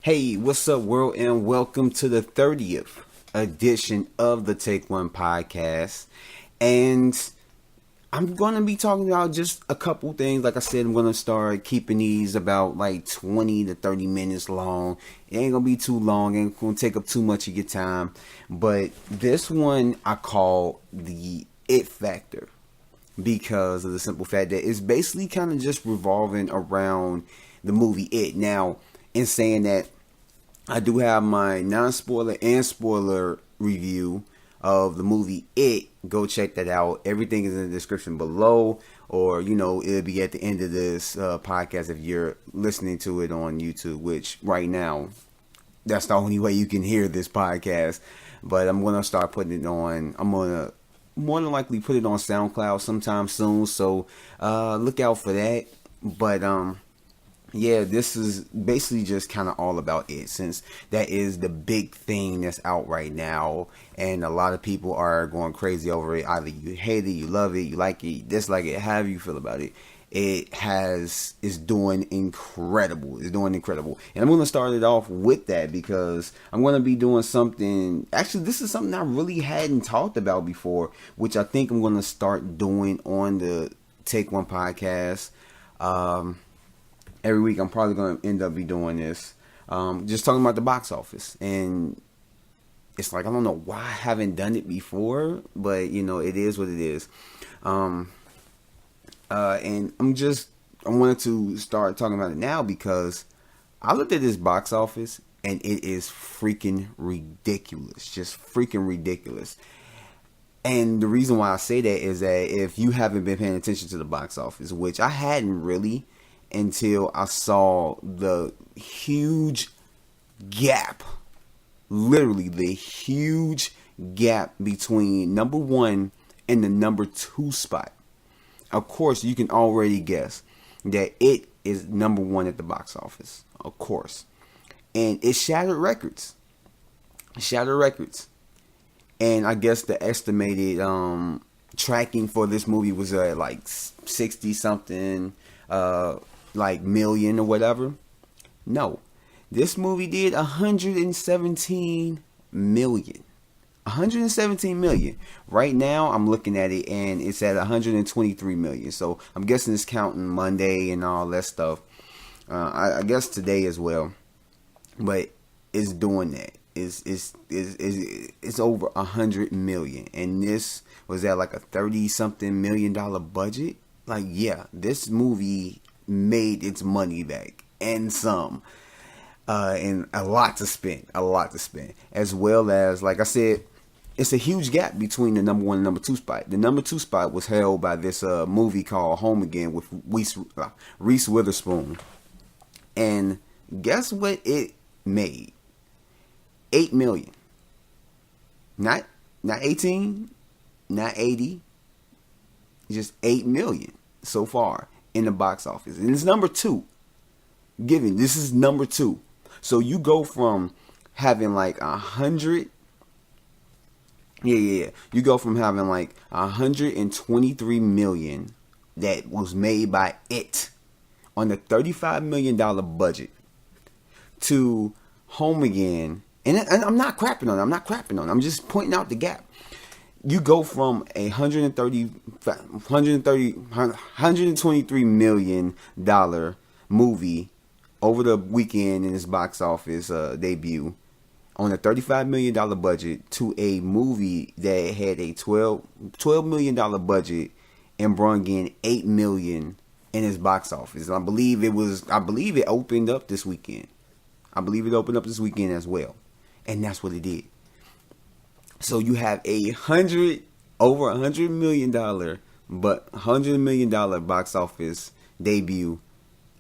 Hey, what's up, world, and welcome to the 30th edition of the Take One podcast. And I'm going to be talking about just a couple things. Like I said, I'm going to start keeping these about like 20 to 30 minutes long. It ain't going to be too long, ain't going to take up too much of your time. But this one I call the It Factor because of the simple fact that it's basically kind of just revolving around the movie It. Now, in saying that, I do have my non-spoiler and spoiler review of the movie It. Go check that out. Everything is in the description below, or it'll be at the end of this podcast if you're listening to it on YouTube, which right now that's the only way you can hear this podcast. But I'm gonna start putting it on. I'm gonna more than likely put it on SoundCloud sometime soon, so look out for that. But yeah, this is basically just kind of all about it, since that is the big thing that's out right now, and a lot of people are going crazy over it. Either you hate it, you love it, you like it, dislike it, however you feel about it. It's doing incredible. It's doing incredible. And I'm going to start it off with that because I'm going to be doing something. Actually, this is something I really hadn't talked about before, which I think I'm going to start doing on the Take One podcast. Every week I'm probably going to end up be doing this. Just talking about the box office. And it's like, I don't know why I haven't done it before, but it is what it is. And I wanted to start talking about it now because I looked at this box office and it is freaking ridiculous. Just freaking ridiculous. And the reason why I say that is that if you haven't been paying attention to the box office, which I hadn't really, until I saw the huge gap, literally the huge gap between number one and the number two spot. Of course, you can already guess that it is number one at the box office, of course. And it shattered records. And I guess the estimated tracking for this movie was like 60 something like million or whatever. No, this movie did 117 million. 117 million. Right now I'm looking at it and it's at 123 million. So I'm guessing it's counting Monday and all that stuff. I guess today as well. But it's doing that. It's over 100 million. And this was at like a 30 something $million budget. Like, yeah, this movie made its money back and some, and a lot to spend, as well as, like I said, it's a huge gap between the number one and number two spot. The number two spot was held by this movie called Home Again with Reese Witherspoon, and guess what it made? 8 million. Not 18, not 80, just 8 million so far in the box office. And it's number two. This is number two. So you go from having like 100. You go from having like 123 million that was made by it on a $35 million budget to Home Again. And I'm not crapping on it. I'm just pointing out the gap. You go from a $123 million movie over the weekend in its box office debut on a $35 million budget to a movie that had a $12 million budget and brought in $8 million in its box office. And I believe it opened up this weekend. As well. And that's what it did. So you have over $100 million box office debut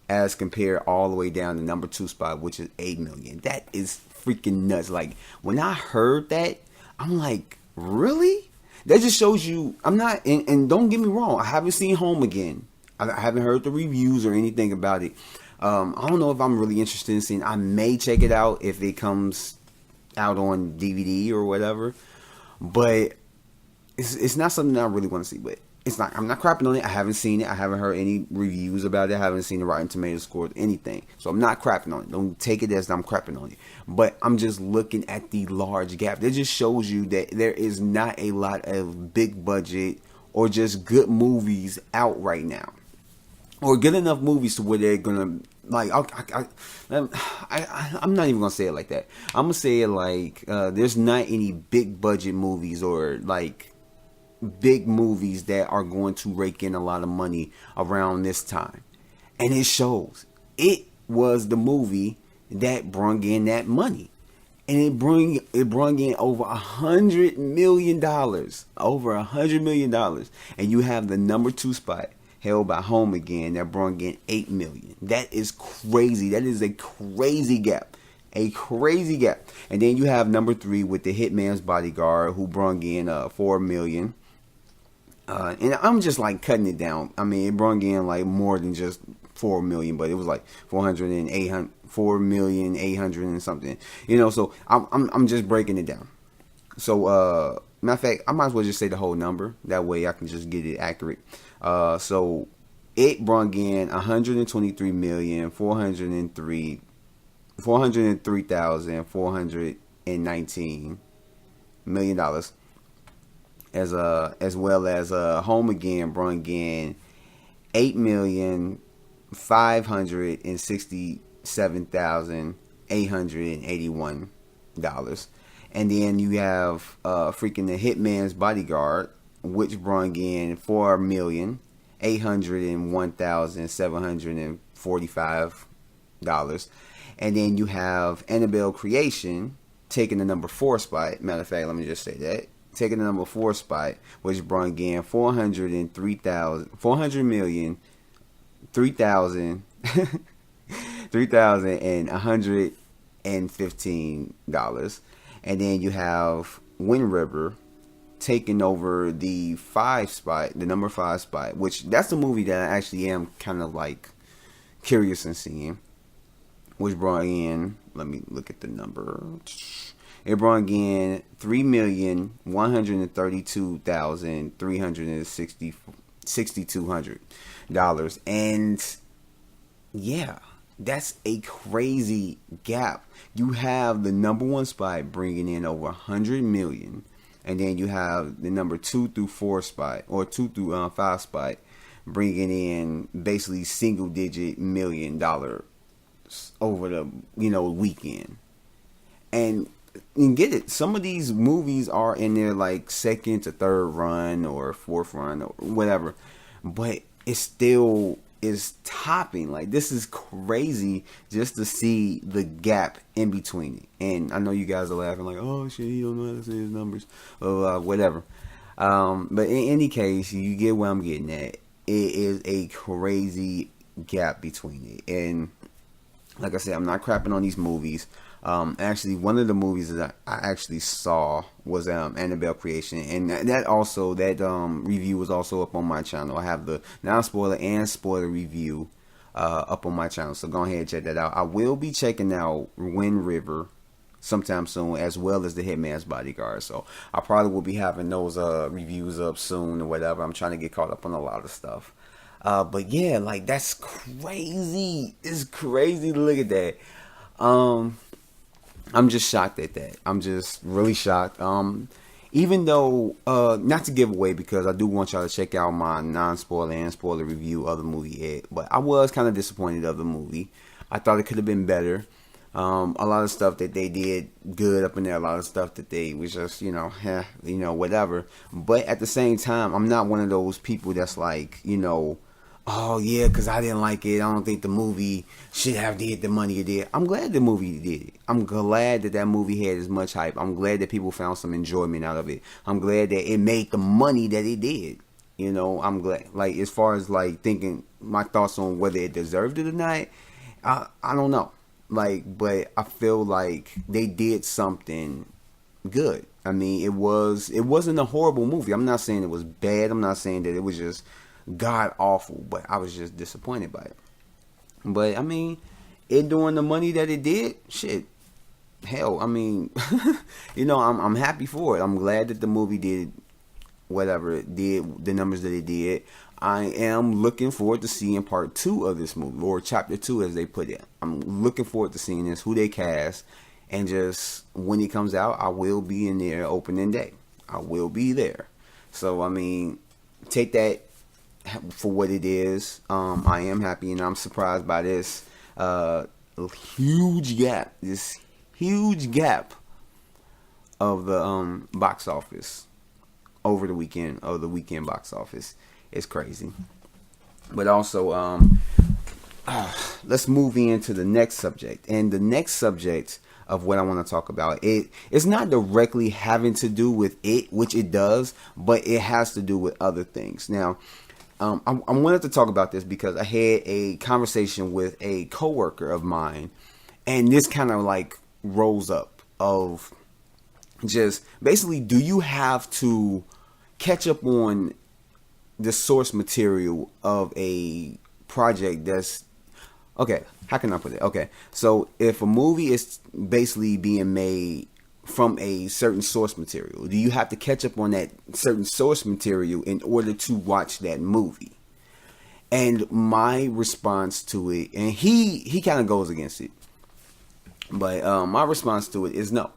as compared all the way down to number two spot, which is 8 million. That is freaking nuts. Like, when I heard that, I'm like, really? That just shows you, I'm not, and don't get me wrong, I haven't seen Home Again. I haven't heard the reviews or anything about it. I don't know if I'm really interested in seeing. I may check it out if it comes out on DVD or whatever. But it's not something that I really want to see. But it's not, I'm not crapping on it. I haven't seen it. I haven't heard any reviews about it. I haven't seen the Rotten Tomatoes score, anything. So I'm not crapping on it. Don't take it as I'm crapping on it. But I'm just looking at the large gap. That just shows you that there is not a lot of big budget or just good movies out right now, or good enough movies to where they're gonna like. I'm not even gonna say it like that. I'm gonna say it like there's not any big budget movies or like big movies that are going to rake in a lot of money around this time. And it shows. It was the movie that brung in that money. And it brung in over $100 million. Over $100 million. And you have the number 2 spot held by Home Again that brung in $8 million. That is crazy. That is a crazy gap. A crazy gap. And then you have number 3 with The Hitman's Bodyguard, who brung in $4 million. And I'm just like cutting it down. I mean, it brung in like more than just 4 million, but it was like 4,800,000 and something. You know, so I'm just breaking it down. So matter of fact, I might as well just say the whole number. That way I can just get it accurate. So it brung in 403,419 million dollars. As well as Home Again brung in $8,567,881, and then you have freaking The Hitman's Bodyguard, which brung in $4,801,745, and then you have Annabelle Creation taking the number 4 spot. Matter of fact, let me just say that. Taking the number 4 spot, which brought in $3,115. And then you have Wind River taking over the 5 spot, the number 5 spot, which that's a movie that I actually am kind of like curious in seeing, which brought in, let me look at the number. It brought in $3,132,362. And yeah, that's a crazy gap. You have the number 1 spot bringing in over 100 million, and then you have the number 2 through 4 spot, or 2 through 5 spot, bringing in basically single digit $1 million over the weekend. And get it, some of these movies are in their like 2nd to 3rd run or 4th run or whatever, but it still is topping. Like, this is crazy just to see the gap in between it. And I know you guys are laughing like, oh shit, he don't know how to say his numbers or whatever. But in any case, you get where I'm getting at. It is a crazy gap between it. And like I said, I'm not crapping on these movies. Actually, one of the movies that I actually saw was Annabelle Creation, and that review was also up on my channel. I have the non-spoiler and spoiler review up on my channel, so go ahead and check that out. I will be checking out Wind River sometime soon, as well as The Hitman's Bodyguard, so I probably will be having those reviews up soon or whatever. I'm trying to get caught up on a lot of stuff. But yeah, like, that's crazy. It's crazy to look at that. I'm just shocked at that. I'm just really shocked. Even though, not to give away, because I do want y'all to check out my non-spoiler and spoiler review of the movie, It. But I was kind of disappointed of the movie. I thought it could have been better. A lot of stuff that they did good up in there. A lot of stuff that they was just, whatever. But at the same time, I'm not one of those people that's like, oh yeah, because I didn't like it, I don't think the movie should have did the money it did. I'm glad the movie did it. I'm glad that movie had as much hype. I'm glad that people found some enjoyment out of it. I'm glad that it made the money that it did. I'm glad. Like, as far as like thinking my thoughts on whether it deserved it or not, I don't know. Like, but I feel like they did something good. I mean, it wasn't a horrible movie. I'm not saying it was bad. I'm not saying that it was just god awful, but I was just disappointed by it. But I mean, it doing the money that it did, shit, hell, I mean, I'm happy for it. I'm glad that the movie did whatever it did, the numbers that it did. I am looking forward to seeing part 2 of this movie, or chapter 2 as they put it. I'm looking forward to seeing this, who they cast, and just when it comes out, I will be in there opening day. I will be there. So, I mean, take that for what it is. I am happy, and I'm surprised by this huge gap of the box office over the weekend, box office. It's crazy. But also, let's move into the next subject. And the next subject of what I want to talk about, it's not directly having to do with it, which it does, but it has to do with other things. Now, I wanted to talk about this because I had a conversation with a coworker of mine, and this kind of like rose up of just basically, do you have to catch up on the source material of a project that's okay? How can I put it? Okay, so if a movie is basically being made from a certain source material, do you have to catch up on that certain source material in order to watch that movie? And my response to it, and he kind of goes against it, but my response to it is no.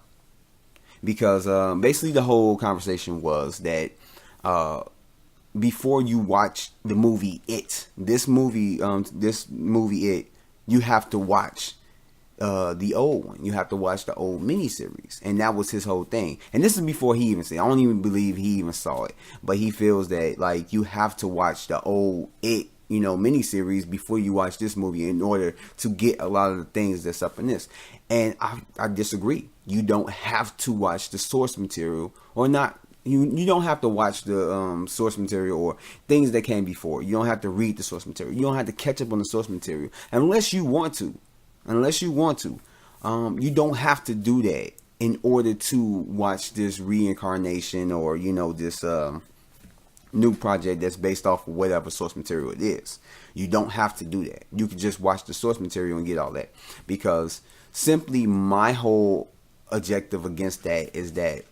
Because basically the whole conversation was that before you watch the movie this movie It, you have to watch the old one. You have to watch the old miniseries. And that was his whole thing. And this is before he even said, I don't even believe he even saw it. But he feels that like you have to watch the old It, miniseries before you watch this movie in order to get a lot of the things that's up in this. And I disagree. You don't have to watch the source material, or not. You don't have to watch the source material or things that came before. You don't have to read the source material. You don't have to catch up on the source material unless you want to. You don't have to do that in order to watch this reincarnation or this new project that's based off of whatever source material it is. You don't have to do that. You can just watch the source material and get all that. Because simply my whole objective against that is that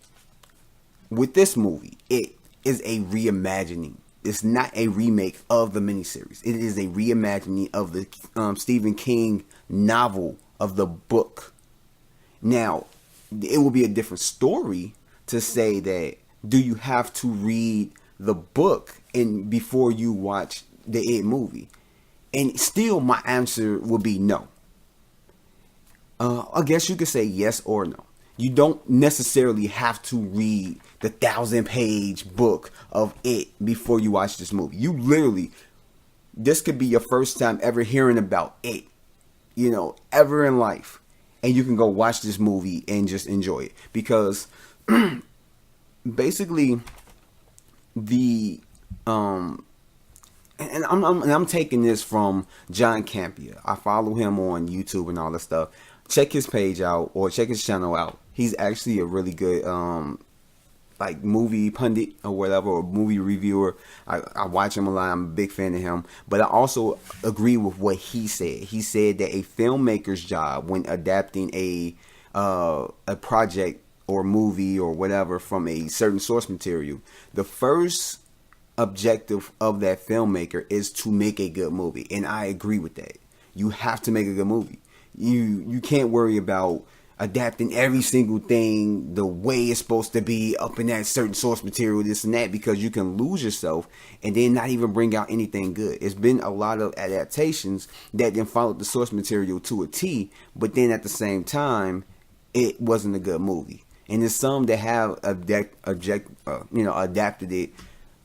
with this movie, it is a reimagining. It's not a remake of the miniseries. It is a reimagining of the Stephen King novel, of the book. Now, it will be a different story to say that do you have to read the book before you watch the It movie? And still my answer would be no. I guess you could say yes or no. You don't necessarily have to read the 1,000-page book of It before you watch this movie. You literally, this could be your first time ever hearing about It, ever in life. And you can go watch this movie and just enjoy it. Because basically and I'm taking this from John Campia. I follow him on YouTube and all that stuff. Check his page out or check his channel out. He's actually a really good like movie pundit or whatever, or movie reviewer. I watch him a lot. I'm a big fan of him. But I also agree with what he said. He said that a filmmaker's job when adapting a project or movie or whatever from a certain source material, the first objective of that filmmaker is to make a good movie. And I agree with that. You have to make a good movie. You can't worry about adapting every single thing the way it's supposed to be up in that certain source material, this and that, because you can lose yourself and then not even bring out anything good. It's been a lot of adaptations that then followed the source material to a T, but then at the same time, it wasn't a good movie. And there's some that have adapted it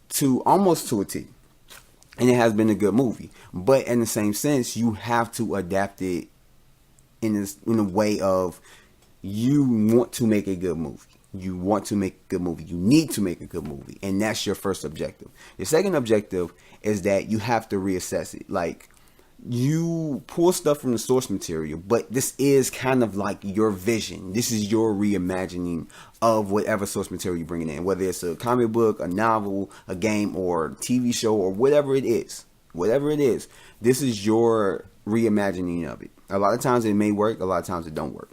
to almost to a T, and it has been a good movie. But in the same sense, you have to adapt it in a way of you want to make a good movie. You want to make a good movie. You need to make a good movie. And that's your first objective. Your second objective is that you have to reassess it. Like, you pull stuff from the source material, but this is kind of like your vision. This is your reimagining of whatever source material you're bringing in. Whether it's a comic book, a novel, a game, or a TV show, or whatever it is. Whatever it is. This is your reimagining of it. A lot of times it may work. A lot of times it don't work.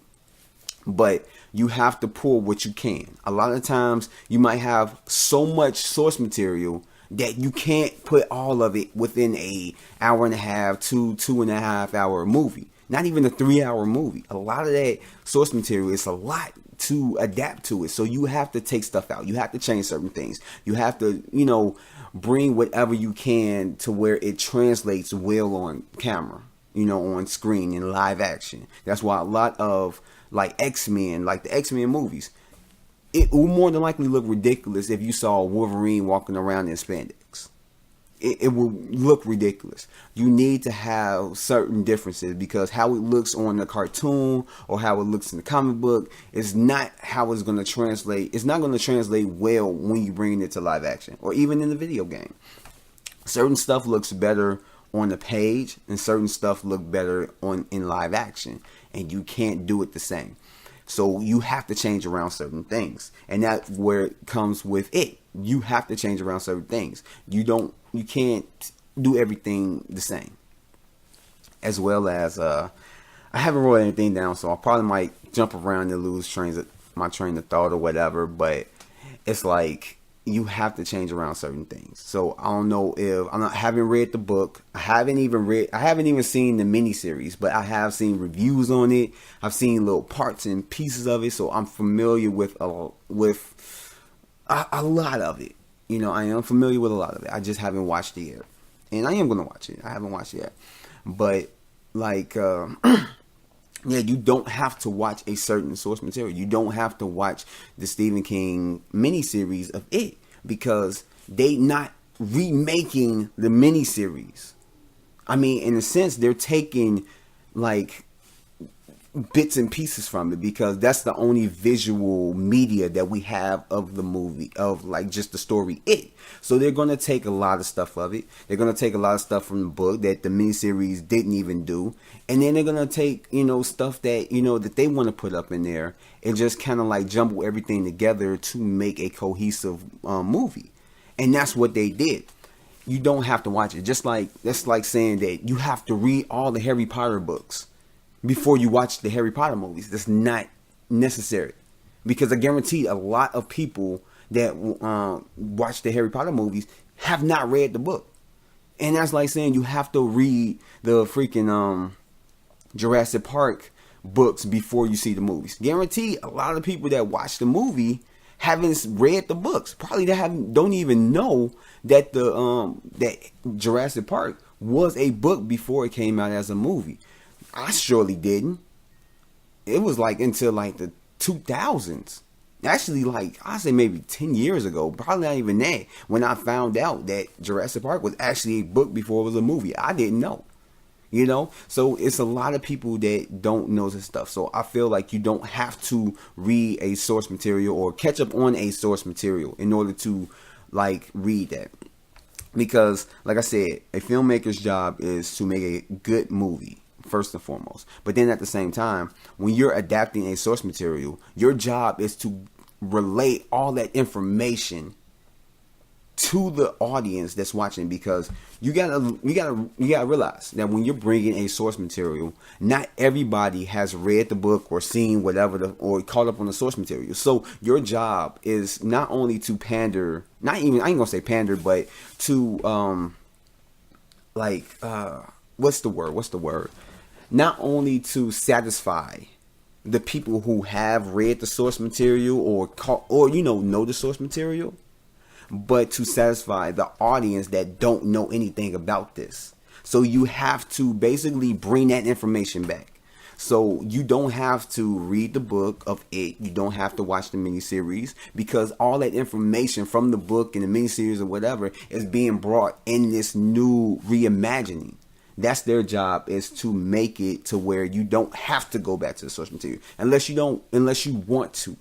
but you have to pull what you can. A lot of times you might have so much source material that you can't put all of it within a hour and a half to 2.5 hour movie. Not even a 3 hour movie. A lot of that source material is a lot to adapt to it. So you have to take stuff out. You have to change certain things. You have to, bring whatever you can to where it translates well on camera, on screen in live action. That's why a lot of like X-Men, like the X-Men movies, it will more than likely look ridiculous if you saw Wolverine walking around in spandex. It will look ridiculous. You need to have certain differences because how it looks on the cartoon or how it looks in the comic book is not how it's going to translate. It's not going to translate well when you bring it to live action or even in the video game. Certain stuff looks better on the page and certain stuff look better in live action, and you can't do it the same. So you have to change around certain things, and that's where it comes with it. You have to change around certain things. You can't do everything the same. As well as I haven't wrote anything down, so I probably might jump around and lose my train of thought or whatever. But it's like you have to change around certain things. So I don't know if I haven't read the book. I haven't even seen the miniseries, but I have seen reviews on it. I've seen little parts and pieces of it, so I'm familiar with a lot of it. I am familiar with a lot of it. I just haven't watched it yet, and I am gonna watch it. I haven't watched it yet, but like, yeah, you don't have to watch a certain source material. You don't have to watch the Stephen King miniseries of it because they not remaking the miniseries. I mean, in a sense, they're taking like bits and pieces from it because that's the only visual media that we have of the movie, of like just the story It. So they're going to take a lot of stuff of it. They're going to take a lot of stuff from the book that the miniseries didn't even do. And then they're going to take, stuff that, that they want to put up in there and just kind of like jumble everything together to make a cohesive movie. And that's what they did. You don't have to watch it. That's like saying that you have to read all the Harry Potter books before you watch the Harry Potter movies. That's not necessary, because I guarantee a lot of people that watch the Harry Potter movies have not read the book. And that's like saying you have to read the freaking Jurassic Park books before you see the movies. Guarantee a lot of people that watch the movie haven't read the books. Probably don't even know that that Jurassic Park was a book before it came out as a movie. I surely didn't. It was like until like the 2000s. Actually, like I say maybe 10 years ago, probably not even that, when I found out that Jurassic Park was actually a book before it was a movie. I didn't know. So it's a lot of people that don't know this stuff. So I feel like you don't have to read a source material or catch up on a source material in order to like read that. Because like I said, a filmmaker's job is to make a good movie first and foremost. But then at the same time, when you're adapting a source material, your job is to relate all that information to the audience that's watching, because you gotta realize that when you're bringing a source material, not everybody has read the book or seen whatever or caught up on the source material. So your job is not only to pander, I ain't gonna say pander, but to what's the word? Not only to satisfy the people who have read the source material or know the source material, but to satisfy the audience that don't know anything about this. So you have to basically bring that information back. So you don't have to read the book of It. You don't have to watch the miniseries, because all that information from the book and the miniseries or whatever is being brought in this new reimagining. That's their job, is to make it to where you don't have to go back to the source material unless you want to.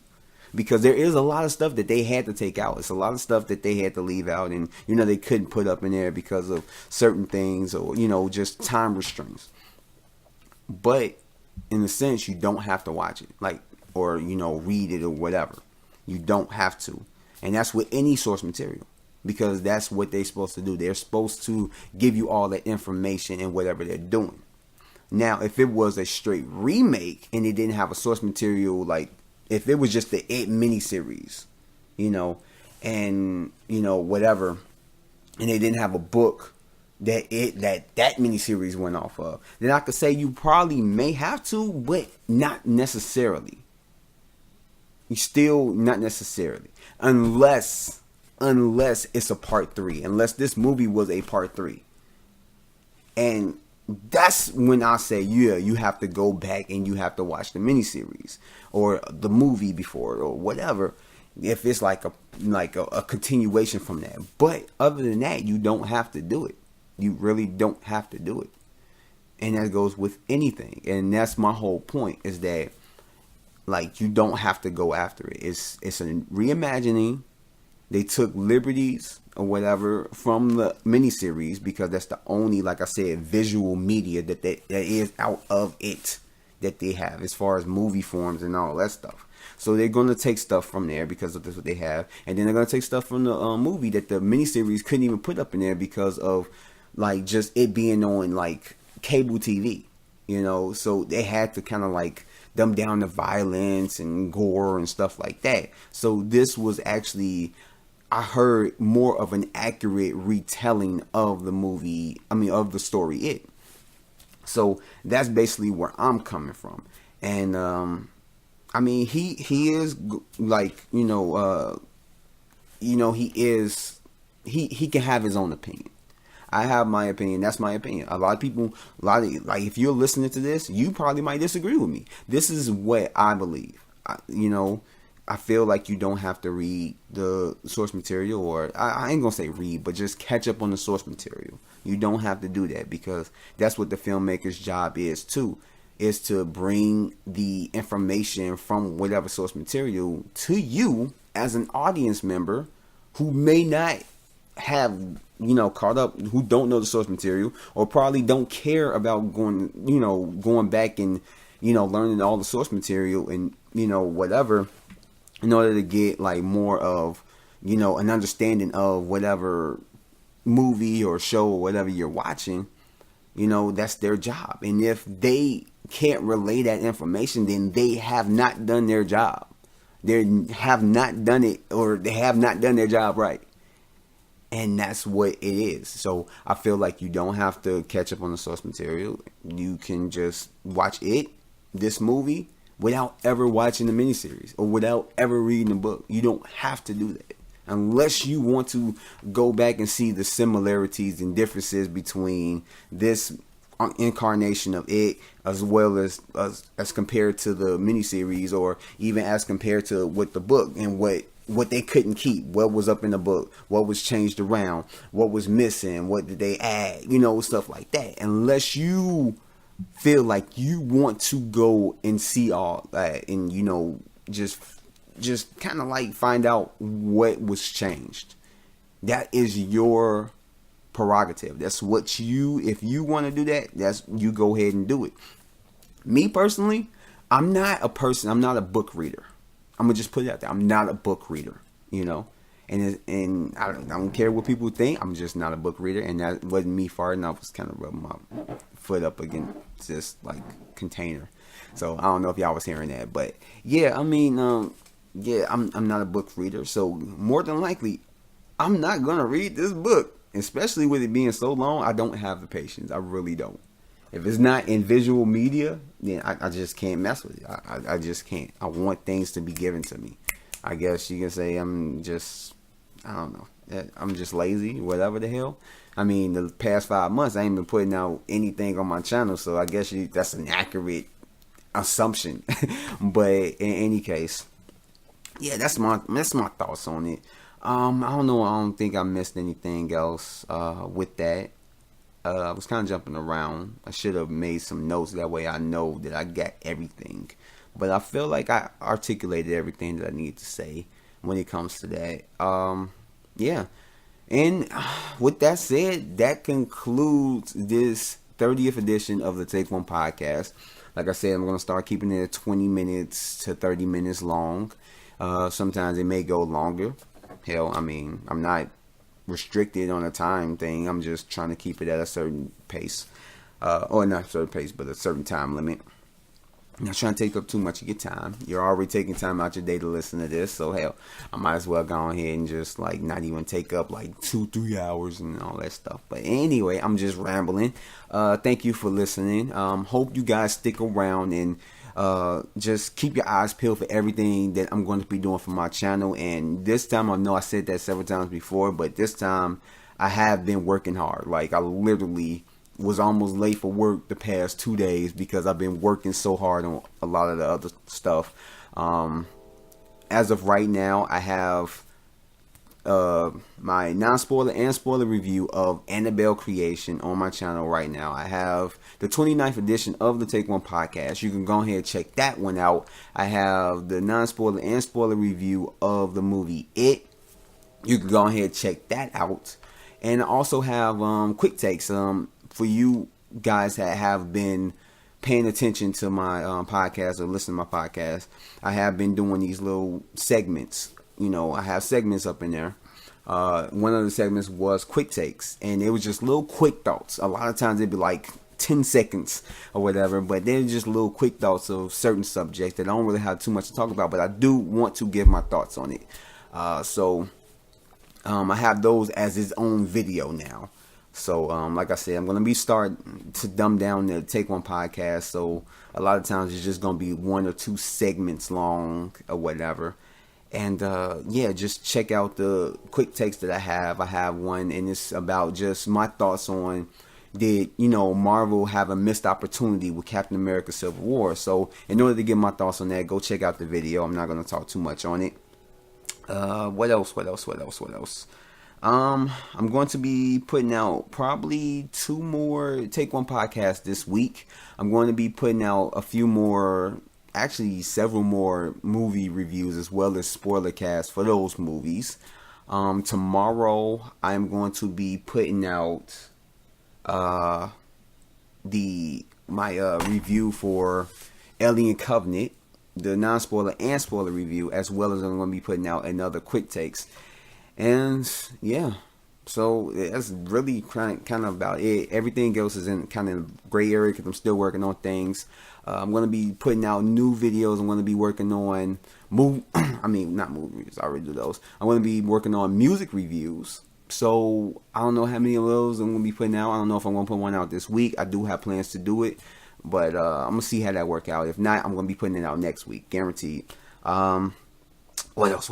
Because there is a lot of stuff that they had to take out. It's a lot of stuff that they had to leave out, and they couldn't put up in there because of certain things or just time restraints. But in a sense, you don't have to watch it, or read it or whatever. You don't have to, and that's with any source material, because that's what they're supposed to do. They're supposed to give you all that information in whatever they're doing. Now, if it was a straight remake and it didn't have a source material, like if it was just the It miniseries, and whatever, and they didn't have a book that miniseries went off of, then I could say you probably may have to, but not necessarily. You still not necessarily, unless it's a part 3, unless this movie was a part 3, and that's when I say, yeah, you have to go back and you have to watch the miniseries or the movie before or whatever, if it's like a continuation from that. But other than that, you don't have to do it. You really don't have to do it. And that goes with anything. And that's my whole point, is that like you don't have to go after it. It's a reimagining. They took liberties or whatever from the miniseries because that's the only, like I said, visual media that is out of it that they have as far as movie forms and all that stuff. So they're going to take stuff from there because of this, what they have, and then they're going to take stuff from the movie that the miniseries couldn't even put up in there because of like just it being on like cable TV, So they had to kind of like dumb down the violence and gore and stuff like that. So this was actually, I heard, more of an accurate retelling of the movie. Of the story It. So that's basically where I'm coming from. And he is like, he can have his own opinion. I have my opinion. That's my opinion. A lot of people, like if you're listening to this, you probably might disagree with me. This is what I believe. I feel like you don't have to read the source material, or I ain't gonna say read, but just catch up on the source material. You don't have to do that because that's what the filmmaker's job is too, is to bring the information from whatever source material to you as an audience member who may not have caught up, who don't know the source material, or probably don't care about going back and learning all the source material and whatever, in order to get like more of an understanding of whatever movie or show or whatever you're watching. That's their job, and if they can't relay that information, then they have not done their job. They have not done it, or they have not done their job right. And that's what it is. So I feel like you don't have to catch up on the source material. You can just watch this movie, without ever watching the miniseries or without ever reading the book. You don't have to do that. Unless you want to go back and see the similarities and differences between this incarnation of It as well as compared to the miniseries, or even as compared to what the book and what they couldn't keep, what was up in the book, what was changed around, what was missing, what did they add, stuff like that. Unless you feel like you want to go and see all that and just kind of like find out what was changed, that is your prerogative. That's what if you want to do that, that's you go ahead and do it. Me personally, I'm not a book reader. I'm gonna just put it out there. I'm not a book reader, and I don't care what people think. I'm just not a book reader, and that wasn't me farting. I was kind of rubbing my foot up against this like container. So I don't know if y'all was hearing that, but yeah, I'm not a book reader. So more than likely, I'm not gonna read this book, especially with it being so long. I don't have the patience. I really don't. If it's not in visual media, then I just can't mess with it. I just can't. I want things to be given to me. I guess you can say I'm just lazy, whatever the hell. The past 5 months, I ain't been putting out anything on my channel, so I guess that's an accurate assumption. But in any case, yeah, that's my thoughts on it. I don't know. I don't think I missed anything else with that. I was kind of jumping around. I should have made some notes. That way I know that I got everything. But I feel like I articulated everything that I need to say when it comes to that. Yeah. And with that said, that concludes this 30th edition of the Take One podcast. Like I said, I'm going to start keeping it at 20 minutes to 30 minutes long. Sometimes it may go longer. Hell, I'm not restricted on a time thing. I'm just trying to keep it at a certain pace. or not a certain pace, but a certain time limit. I'm not trying to take up too much of your time. You're already taking time out your day to listen to this, so hell, I might as well go ahead and just like not even take up like 2-3 hours and all that stuff. But anyway, I'm just rambling. Thank you for listening. Hope you guys stick around and just keep your eyes peeled for everything that I'm going to be doing for my channel. And this time, I know I said that several times before, but this time I have been working hard. Like I literally was almost late for work the past 2 days because I've been working so hard on a lot of the other stuff. As of right now, I have my non-spoiler and spoiler review of Annabelle Creation on my channel right now. I have the 29th edition of the Take One podcast. You can go ahead and check that one out. I have the non-spoiler and spoiler review of the movie It. You can go ahead and check that out. And I also have quick takes. For you guys that have been paying attention to my podcast or listening to my podcast, I have been doing these little segments. You know, I have segments up in there. One of the segments was quick takes, and it was just little quick thoughts. A lot of times it'd be like 10 seconds or whatever, but they're just little quick thoughts of certain subjects that I don't really have too much to talk about, but I do want to give my thoughts on it. So I have those as its own video now. So, like I said, I'm going to be starting to dumb down the Take One podcast. So, a lot of times it's just going to be 1 or 2 segments long or whatever. And, yeah, just check out the quick takes that I have. I have one, and it's about just my thoughts on, did, Marvel have a missed opportunity with Captain America Civil War? So, in order to get my thoughts on that, go check out the video. I'm not going to talk too much on it. What else? I'm going to be putting out probably 2 more Take One podcasts this week. I'm going to be putting out a few more, actually several more movie reviews as well as spoiler casts for those movies. Tomorrow I'm going to be putting out my review for Alien Covenant, the non-spoiler and spoiler review, as well as I'm going to be putting out another quick takes. And yeah, so that's really kind of about it. Everything else is in kind of gray area because I'm still working on things. I'm going to be putting out new videos. I'm going to be working on not movie reviews. I already do those. I'm going to be working on music reviews. So I don't know how many of those I'm going to be putting out. I don't know if I'm going to put one out this week. I do have plans to do it, but I'm going to see how that work out. If not, I'm going to be putting it out next week, guaranteed. What else?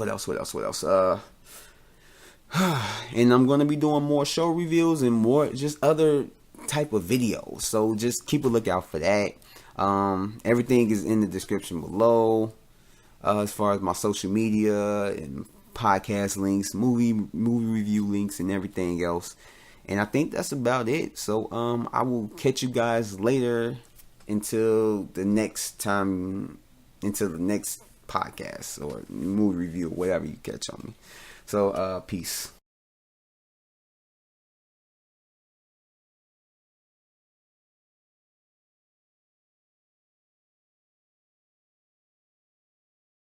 And I'm going to be doing more show reviews and more just other type of videos. So just keep a lookout for that. Everything is in the description below. As far as my social media and podcast links, movie review links and everything else. And I think that's about it. So I will catch you guys later until the next podcast or movie review or whatever you catch on me. So, peace.